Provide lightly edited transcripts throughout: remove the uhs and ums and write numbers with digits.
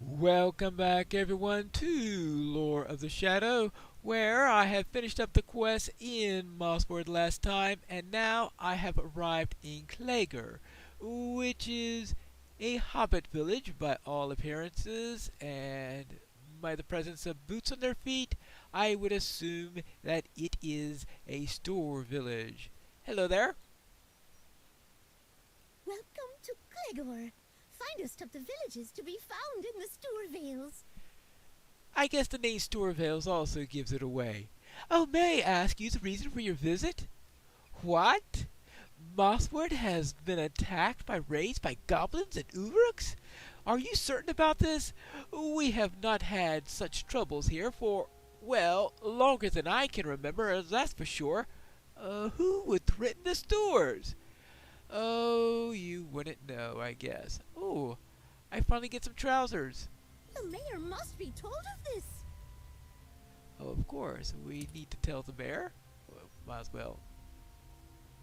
Welcome back, everyone, to Lore of the Shadow, where I have finished up the quest in Mosswood last time, and now I have arrived in Clager, which is a hobbit village by all appearances, and by the presence of boots on their feet, I would assume that it is a store village. Hello there. Welcome to Gregor. Finest of the villages to be found in the Stourvales. I guess the name Storvales also gives it away. Oh, may I ask you the reason for your visit? What? Mossward has been attacked by raids by goblins and Uruks? Are you certain about this? We have not had such troubles here for, well, longer than I can remember, that's for sure. Who would threaten the stores? Oh, you wouldn't know, I guess. Oh, I finally get some trousers. The mayor must be told of this. Oh, of course, we need to tell the mayor. Well, might as well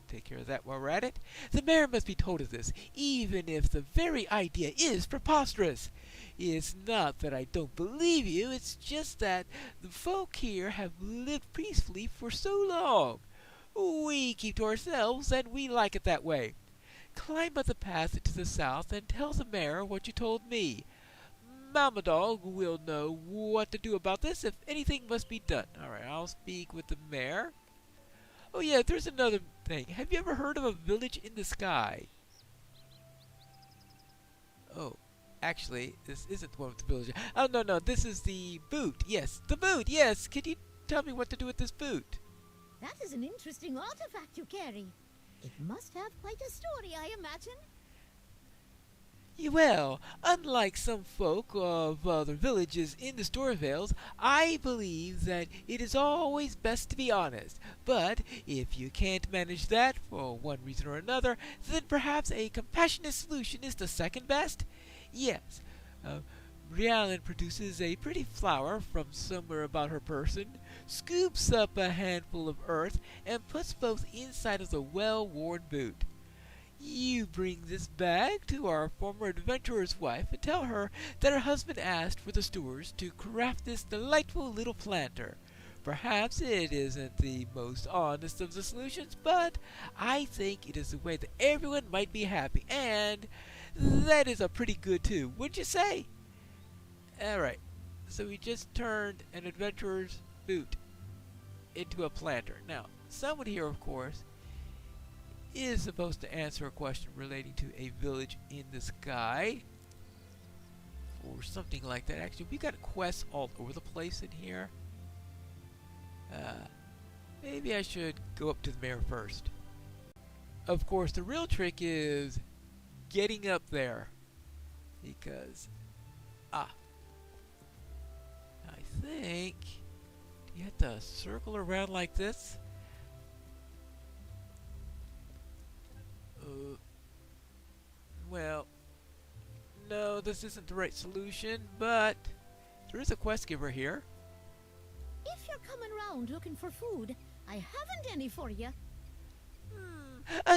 take care of that while we're at it. The mayor must be told of this, even if the very idea is preposterous. It's not that I don't believe you, it's just that the folk here have lived peacefully for so long. We keep to ourselves, and we like it that way. Climb up the path to the south and tell the mayor what you told me. Malmadog will know what to do about this if anything must be done. Alright, I'll speak with the mayor. Oh yeah, there's another thing. Have you ever heard of a village in the sky? Oh, actually, this isn't the one with the village. Oh, no, this is the boot. Yes, the boot, yes. Can you tell me what to do with this boot? That is an interesting artifact you carry. It must have quite a story, I imagine. Well, unlike some folk of other villages in the Storvales, I believe that it is always best to be honest. But if you can't manage that for one reason or another, then perhaps a compassionate solution is the second best. Yes, Rhiannon produces a pretty flower from somewhere about her person, scoops up a handful of earth, and puts both inside of the well-worn boot. You bring this bag to our former adventurer's wife and tell her that her husband asked for the stewards to craft this delightful little planter. Perhaps it isn't the most honest of the solutions, but I think it is the way that everyone might be happy, and that is a pretty good too, wouldn't you say? Alright, so we just turned an adventurer's boot into a planter. Now, someone here, of course, is supposed to answer a question relating to a village in the sky. Or something like that. Actually, we got quests all over the place in here. Maybe I should go up to the mayor first. Of course, the real trick is getting up there. Because, I think, do you have to circle around like this? Well, no, this isn't the right solution, but there is a quest giver here. If you're coming round looking for food, I haven't any for you.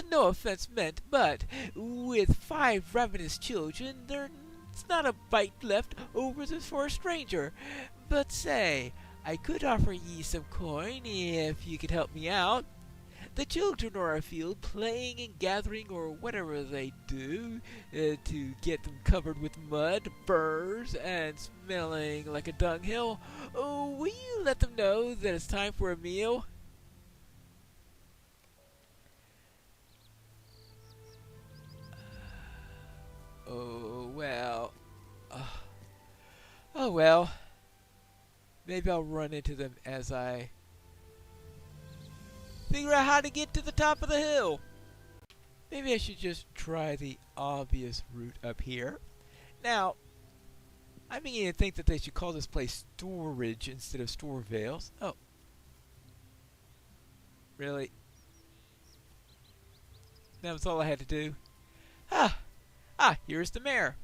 No offense meant, but with 5 ravenous children, there's not a bite left over this for a stranger. But say, I could offer ye some coin if you could help me out. The children are afield playing and gathering or whatever they do to get them covered with mud, burrs, and smelling like a dunghill. Oh, will you let them know that it's time for a meal? Oh, well. Oh, well. Maybe I'll run into them as I figure out how to get to the top of the hill. Maybe I should just try the obvious route up here. Now, I'm beginning to think that they should call this place Storage instead of Storvales. Oh. Really? That was all I had to do? Here's the mayor.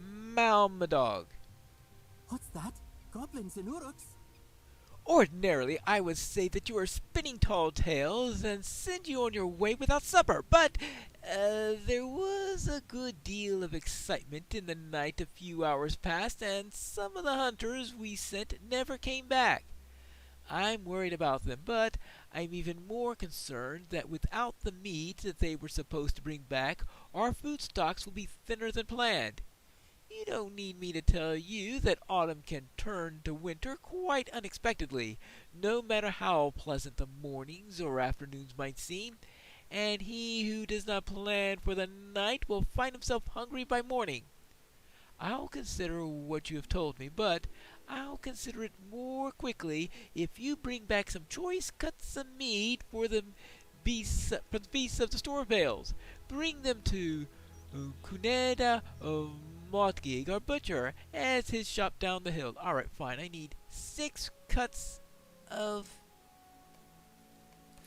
Malmadog. What's that? Goblins and Uruks? Ordinarily, I would say that you are spinning tall tales and send you on your way without supper, but there was a good deal of excitement in the night a few hours past, and some of the hunters we sent never came back. I'm worried about them, but I'm even more concerned that without the meat that they were supposed to bring back, our food stocks will be thinner than planned. You don't need me to tell you that autumn can turn to winter quite unexpectedly, no matter how pleasant the mornings or afternoons might seem, and he who does not plan for the night will find himself hungry by morning. I'll consider what you have told me, but I'll consider it more quickly if you bring back some choice cuts of meat for the beasts of the store vales. Bring them to Cuneda Motgig, our butcher, as his shop down the hill. Alright, fine. I need 6 cuts of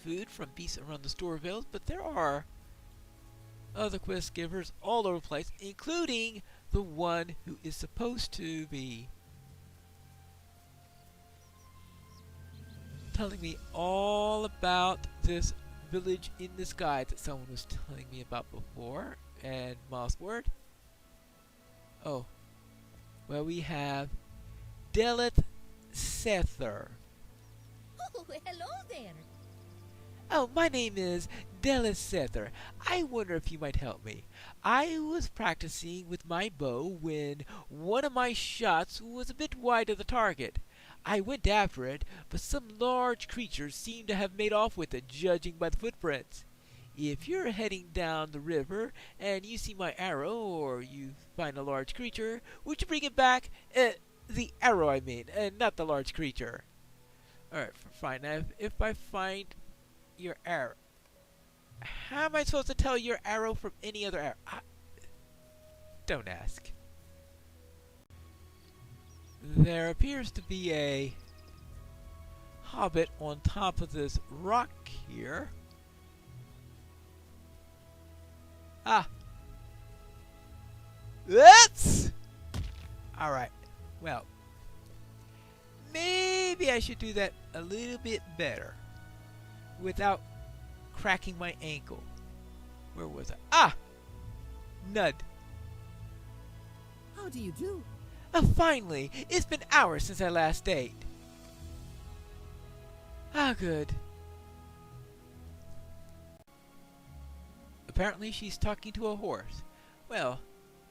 food from beasts around the store vales, but there are other quest givers all over the place, including the one who is supposed to be telling me all about this village in the sky that someone was telling me about before. And Mossword. Oh, well, we have Delith Sether. Oh, hello there. Oh, my name is Delith Sether. I wonder if you might help me. I was practicing with my bow when one of my shots was a bit wide of the target. I went after it, but some large creature seemed to have made off with it, judging by the footprints. If you're heading down the river and you see my arrow, or you find a large creature, would you bring it back? The arrow, I mean, and not the large creature. Alright, fine. Now, if I find your arrow, how am I supposed to tell your arrow from any other arrow? Don't ask. There appears to be a hobbit on top of this rock here. That's alright. Well, maybe I should do that a little bit better without cracking my ankle. Where was I? Nud. How do you do? Finally! It's been hours since I last ate. Good. Apparently she's talking to a horse. Well,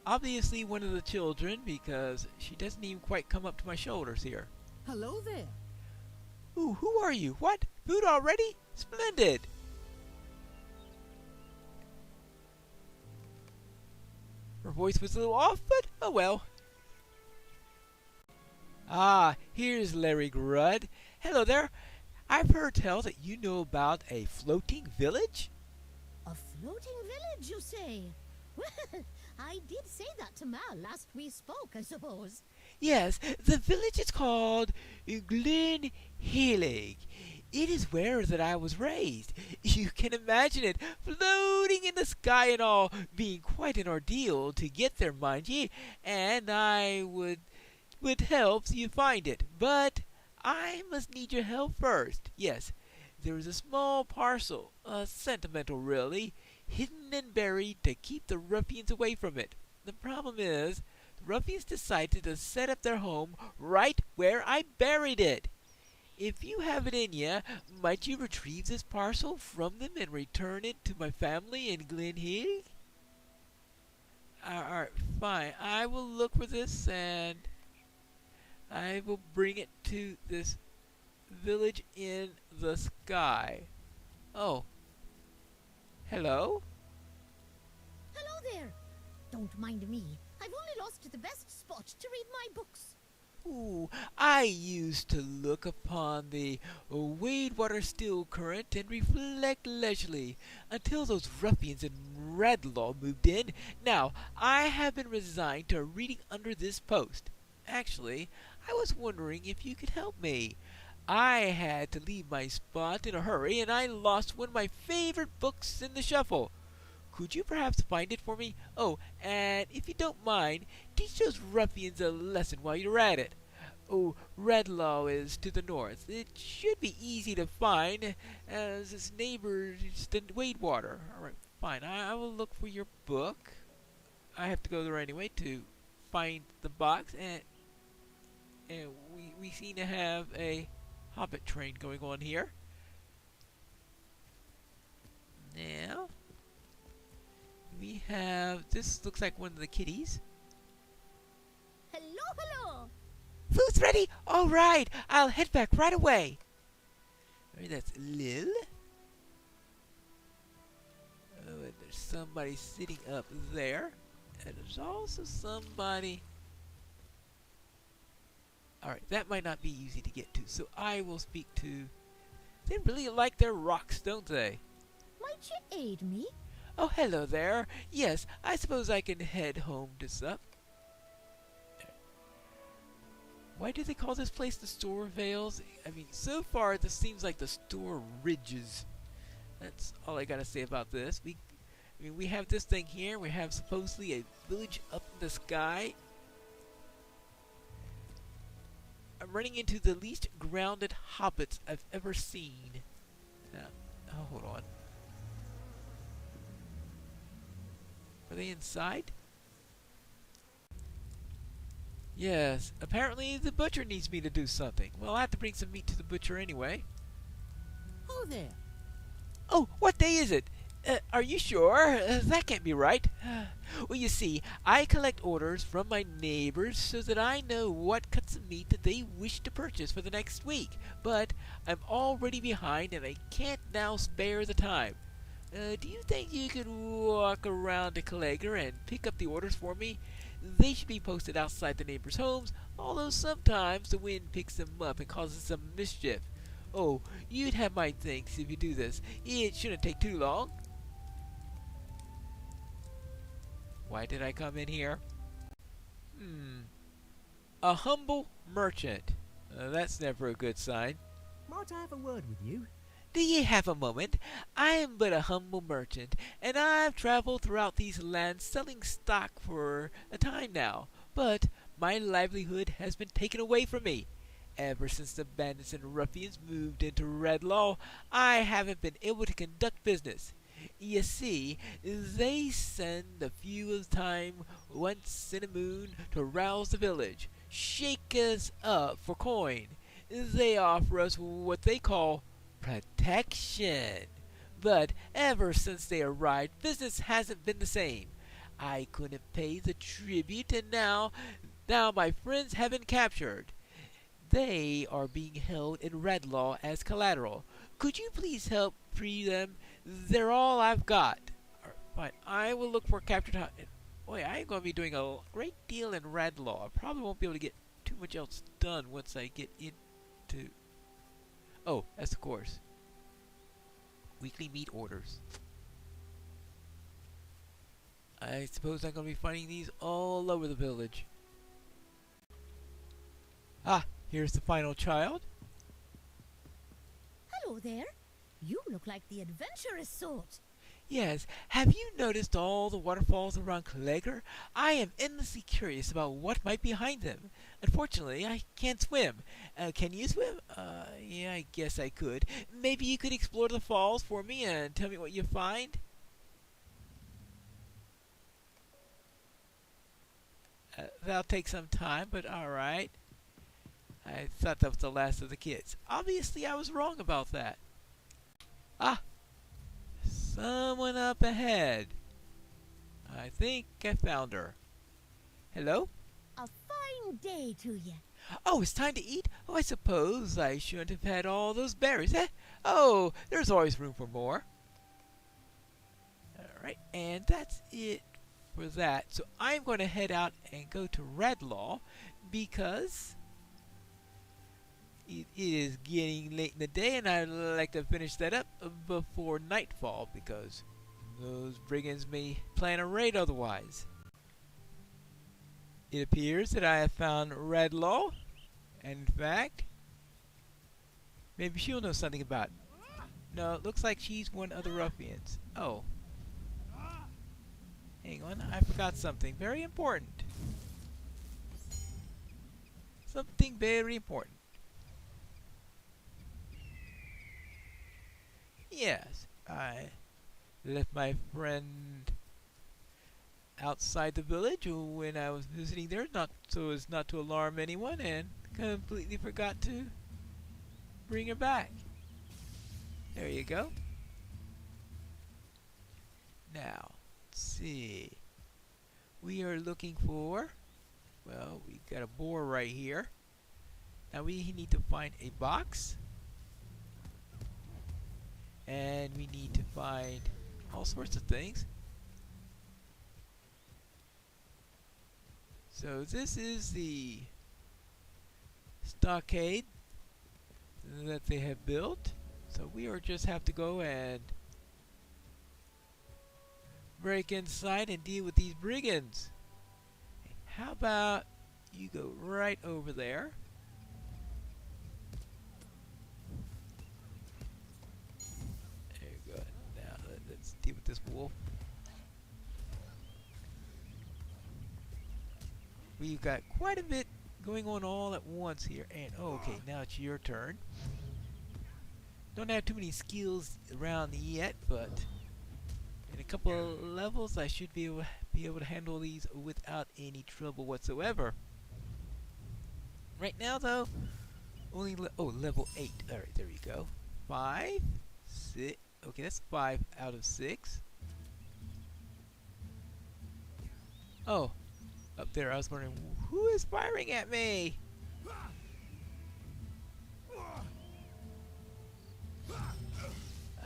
obviously one of the children, because she doesn't even quite come up to my shoulders here. Hello there. Ooh, who are you? What? Food already? Splendid! Her voice was a little off, but oh well. Here's Larry Grudd. Hello there. I've heard tell that you know about a floating village? A floating village, you say? Well, I did say that to Mal last we spoke, I suppose. Yes, the village is called Glen Helig. It is where that I was raised. You can imagine it, floating in the sky and all, being quite an ordeal to get there, mind ye, and I would help you find it, but I must need your help first. Yes, there is a small parcel, sentimental really, hidden and buried to keep the ruffians away from it. The problem is, the ruffians decided to set up their home right where I buried it. If you have it in you, might you retrieve this parcel from them and return it to my family in Glen Hill? Alright, fine. I will look for this and I will bring it to this village in the sky. Oh. Hello? Hello there. Don't mind me. I've only lost the best spot to read my books. Ooh, I used to look upon the Wadewater Still Current and reflect leisurely until those ruffians in Radlaw moved in. Now, I have been resigned to reading under this post. Actually, I was wondering if you could help me. I had to leave my spot in a hurry, and I lost one of my favorite books in the shuffle. Could you perhaps find it for me? Oh, and if you don't mind, teach those ruffians a lesson while you're at it. Oh, Radlaw is to the north. It should be easy to find, as its neighbor is the Wadewater. Alright, fine. I will look for your book. I have to go there anyway to find the box, and we seem to have a hobbit train going on here. Now, we have, this looks like one of the kitties. Hello, hello. Food's ready? All right, I'll head back right away. Alright, that's Lil. Oh, and there's somebody sitting up there. And there's also somebody. Alright, that might not be easy to get to, so I will speak to. They really like their rocks, don't they? Might you aid me? Oh, hello there. Yes, I suppose I can head home to sup. Why do they call this place the Store Vales? I mean, so far this seems like the Store Ridges. That's all I gotta say about this. We have this thing here. We have supposedly a village up in the sky. I'm running into the least grounded hobbits I've ever seen. Oh, hold on. Are they inside? Yes, apparently the butcher needs me to do something. Well, I have to bring some meat to the butcher anyway. Oh, there. Oh, what day is it? Are you sure? That can't be right. Well, you see, I collect orders from my neighbors so that I know what cuts of meat that they wish to purchase for the next week. But I'm already behind and I can't now spare the time. Do you think you could walk around to Clegger and pick up the orders for me? They should be posted outside the neighbors' homes, although sometimes the wind picks them up and causes some mischief. Oh, you'd have my thanks if you do this. It shouldn't take too long. Why did I come in here? A humble merchant. That's never a good sign. Might I have a word with you? Do ye have a moment? I am but a humble merchant, and I've traveled throughout these lands selling stock for a time now. But my livelihood has been taken away from me. Ever since the bandits and ruffians moved into Radlaw, I haven't been able to conduct business. You see, they send a few at a time once in a moon to rouse the village, shake us up for coin. They offer us what they call protection. But ever since they arrived, business hasn't been the same. I couldn't pay the tribute, and now my friends have been captured. They are being held in Radlaw as collateral. Could you please help free them? They're all I've got. Fine, I will look for captured. Boy, I'm going to be doing a great deal in Radlaw. I probably won't be able to get too much else done once I get into. Oh, that's of course. Weekly meat orders. I suppose I'm going to be finding these all over the village. Ah, here's the final child. Hello there. You look like the adventurous sort. Yes, have you noticed all the waterfalls around Clegger? I am endlessly curious about what might be behind them. Unfortunately, I can't swim. Can you swim? Yeah, I guess I could. Maybe you could explore the falls for me and tell me what you find? That'll take some time, but alright. I thought that was the last of the kids. Obviously, I was wrong about that. Ah! Someone up ahead. I think I found her. Hello? A fine day to you. Oh, it's time to eat? Oh, I suppose I shouldn't have had all those berries, eh? Oh, there's always room for more. Alright, and that's it for that. So I'm going to head out and go to Radlaw because it is getting late in the day, and I'd like to finish that up before nightfall because those brigands may plan a raid otherwise. It appears that I have found Radlaw, and in fact, maybe she'll know something about it. No, it looks like she's one of the ruffians. Oh. Hang on, I forgot something very important. Something very important. Yes, I left my friend outside the village when I was visiting there, not so as not to alarm anyone, and completely forgot to bring her back. There you go. Now, let's see. We are looking for, well, we got a boar right here. Now we need to find a box. And we need to find all sorts of things. So this is the stockade that they have built. So we are just have to go and break inside and deal with these brigands. How about you go right over there? There you go. Now let's deal with this wolf. We've got quite a bit going on all at once here. And okay, now it's your turn. Don't have too many skills around yet, but in a couple of levels I should be able to handle these without any trouble whatsoever. Right now though, only level 8. Alright, there we go. 5, 6. Okay, that's 5 out of 6. Oh, up there I was wondering, who is firing at me?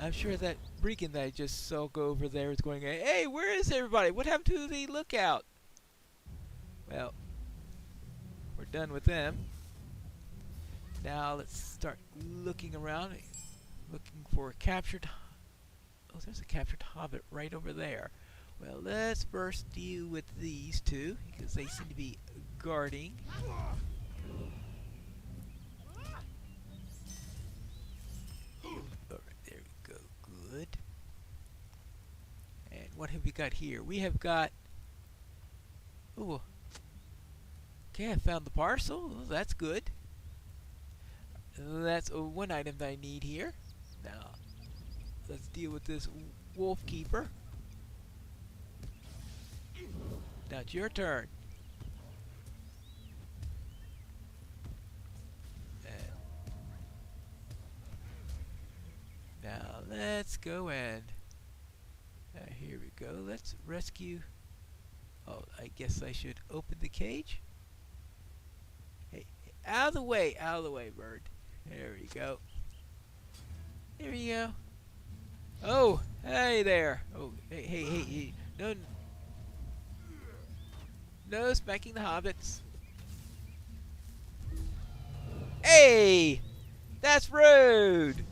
I'm sure that brigand that I just saw go over there is going, hey, where is everybody? What happened to the lookout? Well, we're done with them. Now let's start looking around, looking for a captured... Oh, there's a captured hobbit right over there. Well, let's first deal with these two, because they seem to be guarding. Alright, there we go. Good. And what have we got here? We have got... Ooh. Okay, I found the parcel. Oh, that's good. That's one item that I need here. Now, let's deal with this wolf keeper. Now it's your turn. Now let's go and here we go. Let's rescue. Oh, I guess I should open the cage. Hey, out of the way, bird. There we go. There we go. Oh, hey there. Oh, hey. No smacking the hobbits. Hey! That's rude!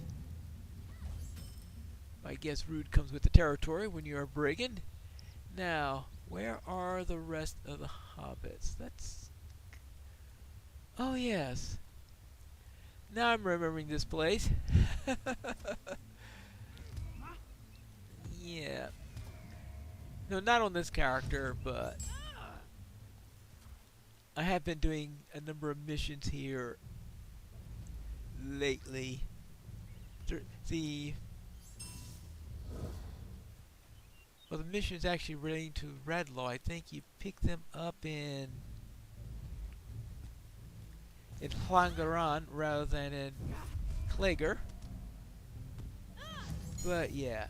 I guess rude comes with the territory when you're a brigand. Now, where are the rest of the hobbits? That's... Oh, yes. Now I'm remembering this place. Yeah. No, not on this character, but... I have been doing a number of missions here lately. The missions actually relating to Radlaw. I think you pick them up in Hlangaran rather than in Klager. But yeah,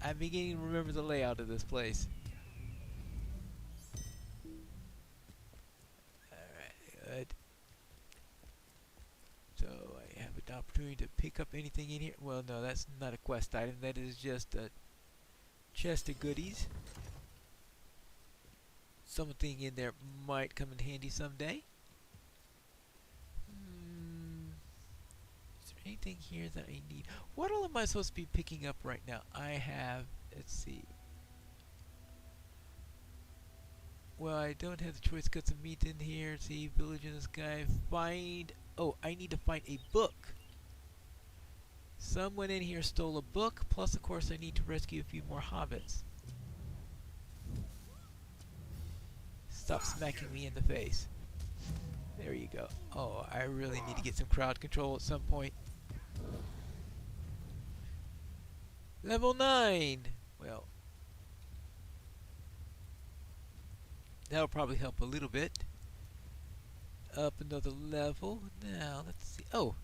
I'm beginning to remember the layout of this place. Alright, good. So I have an opportunity to pick up anything in here. Well, no, that's not a quest item. That is just a chest of goodies. Something in there might come in handy someday. Is there anything here that I need? What all am I supposed to be picking up right now? I have, let's see. Well, I don't have the choice. Got some meat in here. See, village in the sky. Find. Oh, I need to find a book. Someone in here stole a book. Plus, of course, I need to rescue a few more hobbits. Stop smacking me in the face. There you go. Oh, I really need to get some crowd control at some point. Level 9! Well, that'll probably help a little bit. Up another level. Now, let's see. Oh!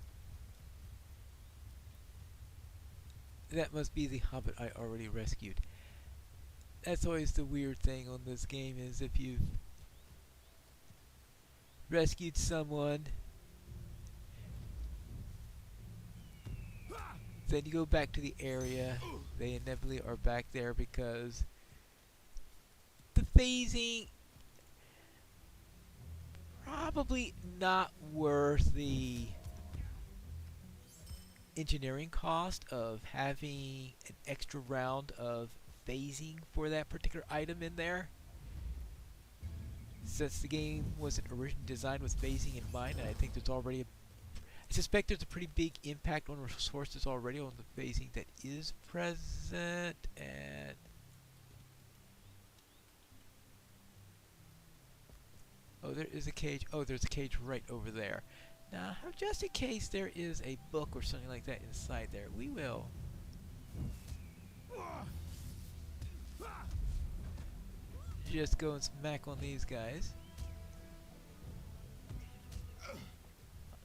That must be the hobbit I already rescued. That's always the weird thing on this game, is if you've rescued someone, then you go back to the area, they inevitably are back there because the phasing probably not worth the engineering cost of having an extra round of phasing for that particular item in there. Since the game wasn't originally designed with phasing in mind, and I think there's already I suspect there's a pretty big impact on resources already on the phasing that is present, and oh, there is a cage. Oh, there's a cage right over there. Now, just in case there is a book or something like that inside there, we will just go and smack on these guys.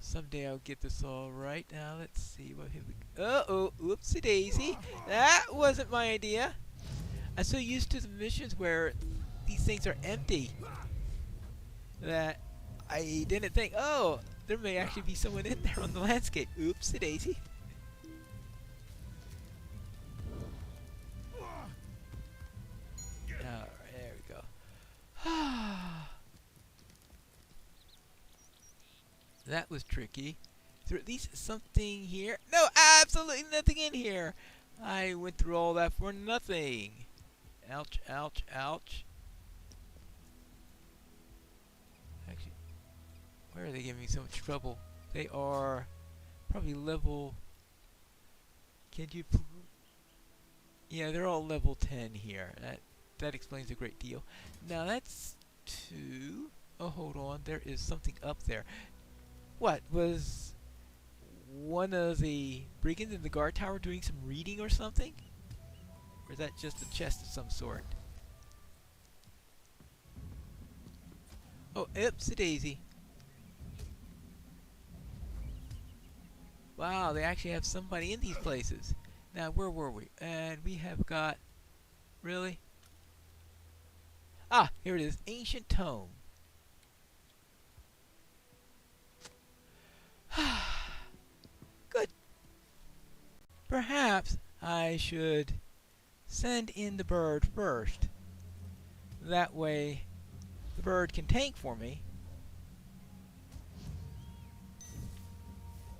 Someday I'll get this all right. Now let's see what here we go. Uh-oh, oopsie daisy. That wasn't my idea. I'm so used to the missions where these things are empty that I didn't think, oh, there may actually be someone in there on the landscape. Oopsie daisy. Alright, there we go. That was tricky. Is there at least something here? No, absolutely nothing in here. I went through all that for nothing. Ouch, ouch, ouch. Actually, why are they giving me so much trouble? They are probably level... Can you... Yeah, they're all level 10 here. That explains a great deal. Now that's 2. Oh, hold on. There is something up there. What, was one of the brigands in the guard tower doing some reading or something? Or is that just a chest of some sort? Oh, oopsie daisy. Wow, they actually have somebody in these places. Now, where were we? And we have got... Really? Ah, here it is. Ancient Tome. Good. Perhaps I should send in the bird first. That way the bird can tank for me.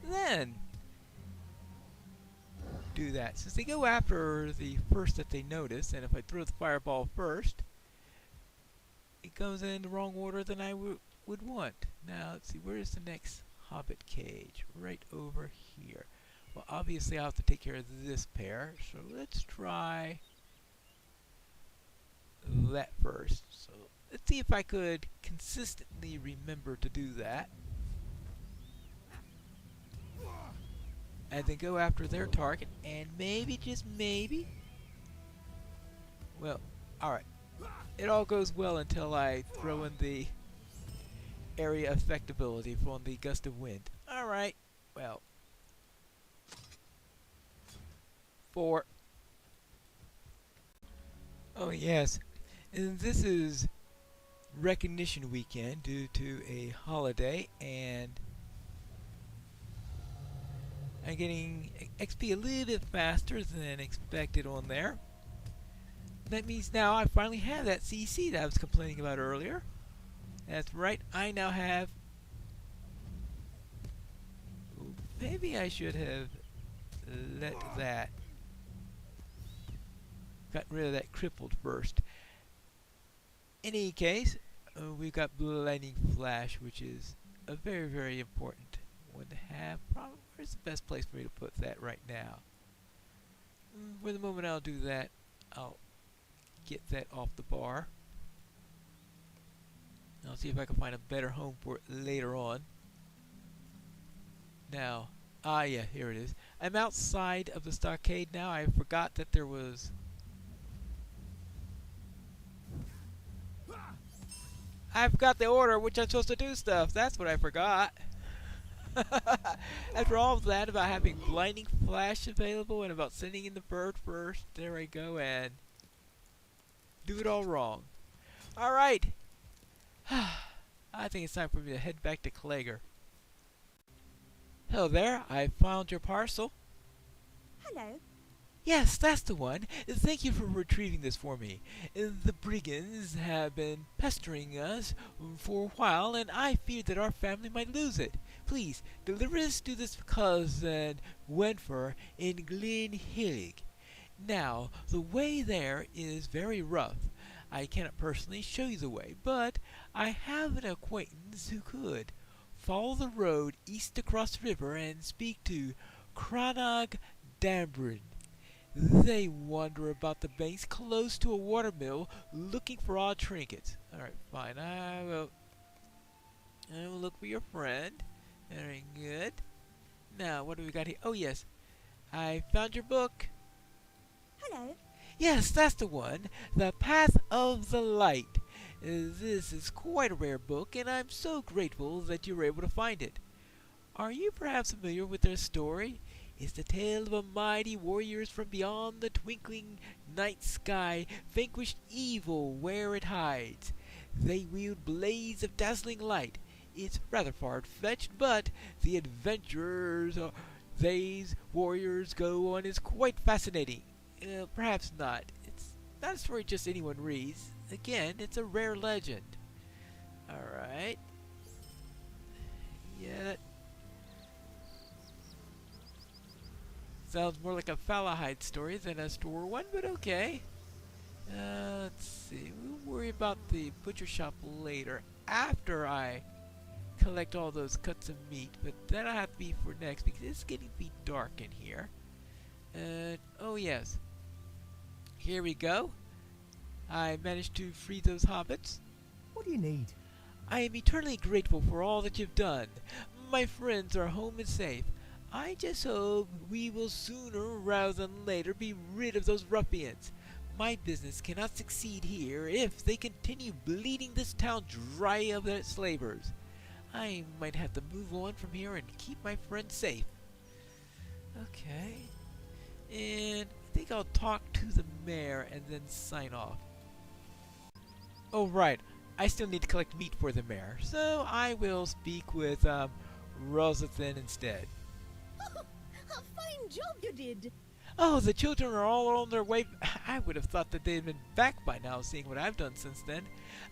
Then do that. Since they go after the first that they notice, and if I throw the fireball first, it goes in the wrong order than I would want. Now, let's see, where is the next hobbit cage? Right over here. Well, obviously I'll have to take care of this pair, so let's try that first. So let's see if I could consistently remember to do that. And then go after their target, and maybe, just maybe... Well, alright. It all goes well until I throw in the area effect ability from the gust of wind. Alright, well. 4. Oh yes, and this is recognition weekend due to a holiday, and I'm getting XP a little bit faster than expected on there. That means now I finally have that CC that I was complaining about earlier. That's right, I now have... Maybe I should have let that... Got rid of that crippled first. In any case, we've got Blinding Flash, which is a very, very important one to have. Probably, where's the best place for me to put that right now? For the moment I'll do that. I'll get that off the bar. I'll see if I can find a better home for it later on. Now, yeah, here it is. I'm outside of the stockade now. I forgot that there was... I forgot the order which I'm supposed to do stuff. That's what I forgot. After all of that about having blinding flash available and about sending in the bird first, there I go and do it all wrong. Alright. I think it's time for me to head back to Klager. Hello there, I found your parcel. Hello. Yes, that's the one. Thank you for retrieving this for me. The brigands have been pestering us for a while, and I feared that our family might lose it. Please, deliver this to this cousin Wenfer in Glen Hillig. Now, the way there is very rough. I cannot personally show you the way, but I have an acquaintance who could. Follow the road east across the river and speak to Crannog Dambrin. They wander about the banks close to a watermill looking for odd trinkets. Alright, fine. I will look for your friend. Very good. Now, what do we got here? Oh, yes. I found your book. Hello. Yes, that's the one. The Path of the Light. This is quite a rare book, and I'm so grateful that you were able to find it. Are you perhaps familiar with their story? It's the tale of a mighty warriors from beyond the twinkling night sky vanquished evil where it hides. They wield blades of dazzling light. It's rather far-fetched, but the adventures these warriors go on is quite fascinating. Perhaps not. It's not a story just anyone reads. Again, it's a rare legend. Alright. Yeah. Sounds more like a Falahide story than a store one, but okay. Let's see. We'll worry about the butcher shop later, after I collect all those cuts of meat, but that'll have to be for next because it's getting to be dark in here. Oh yes. Here we go. I managed to free those hobbits. What do you need? I am eternally grateful for all that you've done. My friends are home and safe. I just hope we will sooner rather than later be rid of those ruffians. My business cannot succeed here if they continue bleeding this town dry of their slavers. I might have to move on from here and keep my friends safe. Okay. And I think I'll talk to the mayor and then sign off. Oh, right. I still need to collect meat for the mayor, so I will speak with Rosathan instead. A fine job you did. Oh, the children are all on their way. I would have thought that they'd been back by now, seeing what I've done since then.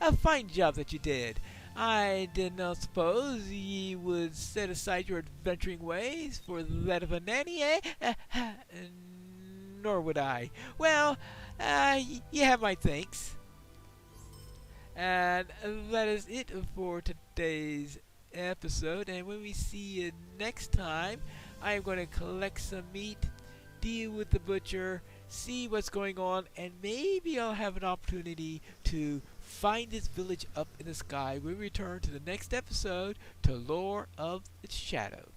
A fine job that you did. I did not suppose ye would set aside your adventuring ways for that of a nanny, eh? Nor would I. Well, you have my thanks. And that is it for today's episode. And when we see you next time, I'm going to collect some meat, deal with the butcher, see what's going on, and maybe I'll have an opportunity to find this village up in the sky when we return to the next episode to Lore of the Shadow.